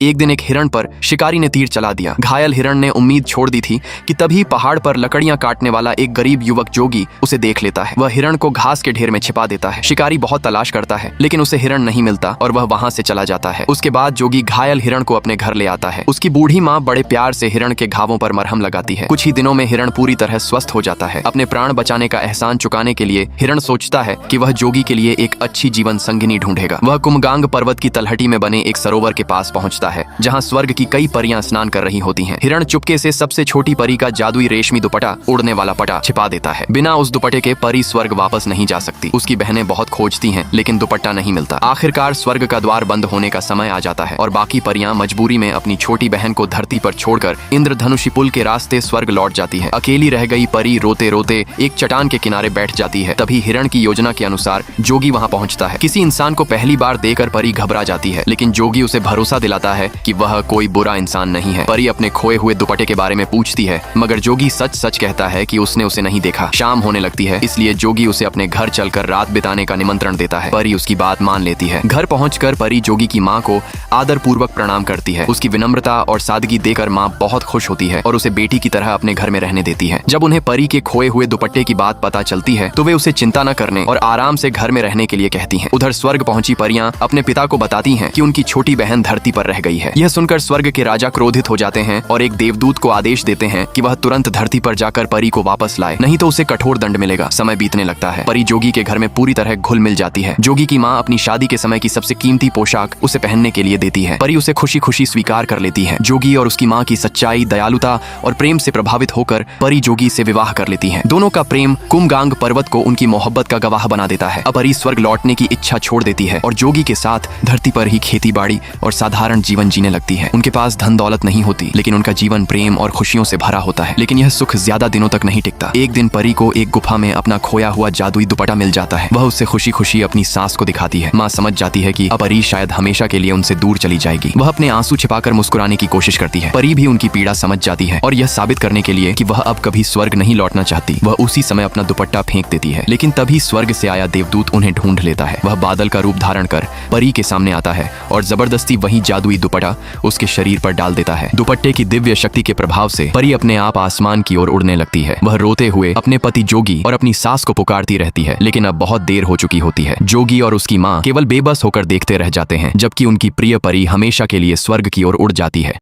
एक दिन एक हिरण पर शिकारी ने तीर चला दिया। घायल हिरण ने उम्मीद छोड़ दी थी कि तभी पहाड़ पर लकड़ियां काटने वाला एक गरीब युवक जोगी उसे देख लेता है। वह हिरण को घास के ढेर में छिपा देता है। शिकारी बहुत तलाश करता है लेकिन उसे हिरण नहीं मिलता और वह वहां से चला जाता है। उसके बाद जोगी घायल हिरण को अपने घर ले आता है। उसकी बूढ़ी माँ बड़े प्यार से हिरण के घावों पर मरहम लगाती है। कुछ ही दिनों में हिरण पूरी तरह स्वस्थ हो जाता है। अपने प्राण बचाने का एहसान चुकाने के लिए हिरण सोचता है कि वह जोगी के लिए एक अच्छी जीवन संगिनी ढूंढेगा। वह कुमगांग पर्वत की तलहटी में बने एक सरोवर के पास पहुंचता है जहां स्वर्ग की कई परियां स्नान कर रही होती हैं। हिरण चुपके से सबसे छोटी परी का जादुई रेशमी दुपट्टा, उड़ने वाला पटा, छिपा देता है। बिना उस दुपट्टे के परी स्वर्ग वापस नहीं जा सकती। उसकी बहनें बहुत खोजती हैं लेकिन दुपट्टा नहीं मिलता। आखिरकार स्वर्ग का द्वार बंद होने का समय आ जाता है और बाकी परियां मजबूरी में अपनी छोटी बहन को धरती पर छोड़कर इंद्रधनुषी पुल के रास्ते स्वर्ग लौट जाती है। अकेली रह गई परी रोते रोते एक चट्टान के किनारे बैठ जाती है। तभी हिरण की योजना के अनुसार जोगी वहां पहुंचता है। किसी इंसान को पहली बार देखकर परी घबरा जाती है लेकिन जोगी उसे भरोसा दिलाता है कि वह कोई बुरा इंसान नहीं है। परी अपने खोए हुए दुपट्टे के बारे में पूछती है मगर जोगी सच सच कहता है कि उसने उसे नहीं देखा। शाम होने लगती है इसलिए जोगी उसे अपने घर चलकर रात बिताने का निमंत्रण देता है। परी उसकी बात मान लेती है। घर पहुंचकर परी जोगी की माँ को आदर पूर्वक प्रणाम करती है। उसकी विनम्रता और सादगी देखकर माँ बहुत खुश होती है और उसे बेटी की तरह अपने घर में रहने देती है। जब उन्हें परी के खोए हुए दुपट्टे की बात पता चलती है तो वे उसे चिंता न करने और आराम से घर में रहने के लिए कहती हैं। उधर स्वर्ग पहुंची परियां अपने पिता को बताती हैं कि उनकी छोटी बहन धरती पर रह गई है। यह सुनकर स्वर्ग के राजा क्रोधित हो जाते हैं और एक देवदूत को आदेश देते हैं कि वह तुरंत धरती पर जाकर परी को वापस लाए, नहीं तो उसे कठोर दंड मिलेगा। समय बीतने लगता है। परी जोगी के घर में पूरी तरह घुल मिल जाती है। जोगी की माँ अपनी शादी के समय की सबसे कीमती पोशाक उसे पहनने के लिए देती है। परी उसे खुशी खुशी स्वीकार कर लेती है। जोगी और उसकी माँ की सच्चाई, दयालुता और प्रेम से प्रभावित होकर परी जोगी से विवाह कर लेती है। दोनों का प्रेम कुमगांग पर्वत को उनकी मोहब्बत का गवाह बना देता है। अब परी स्वर्ग लौटने की इच्छा छोड़ देती है और जोगी के साथ धरती पर ही खेती बाड़ी और साधारण जीवन जीने लगती है। उनके पास धन दौलत नहीं होती लेकिन उनका जीवन प्रेम और खुशियों से भरा होता है। लेकिन यह सुख ज्यादा दिनों तक नहीं टिकता। एक दिन परी को एक गुफा में अपना खोया हुआ जादुई दुपट्टा मिल जाता है। वह उससे खुशी खुशी अपनी सास को दिखाती है। माँ समझ जाती है कि अब परी शायद हमेशा के लिए उनसे दूर चली जाएगी। वह अपने आंसू छिपाकर मुस्कुराने की कोशिश करती है। परी भी उनकी पीड़ा समझ जाती है और यह साबित करने के लिए कि वह अब कभी स्वर्ग नहीं लौटना चाहती वह उसी समय अपना दुपट्टा फेंक देती है। लेकिन तभी स्वर्ग से आया देवदूत उन्हें ढूंढ लेता है। वह बादल का रूप धारण कर परी के सामने आता है और जबरदस्ती वही जादुई दुपट्टा उसके शरीर पर डाल देता है। दुपट्टे की दिव्य शक्ति के प्रभाव से परी अपने आप आसमान की ओर उड़ने लगती है। वह रोते हुए अपने पति जोगी और अपनी सास को पुकारती रहती है लेकिन अब बहुत देर हो चुकी होती है। जोगी और उसकी माँ केवल बेबस होकर देखते रह जाते हैं जबकि उनकी प्रिय परी हमेशा के लिए स्वर्ग की ओर उड़ जाती है।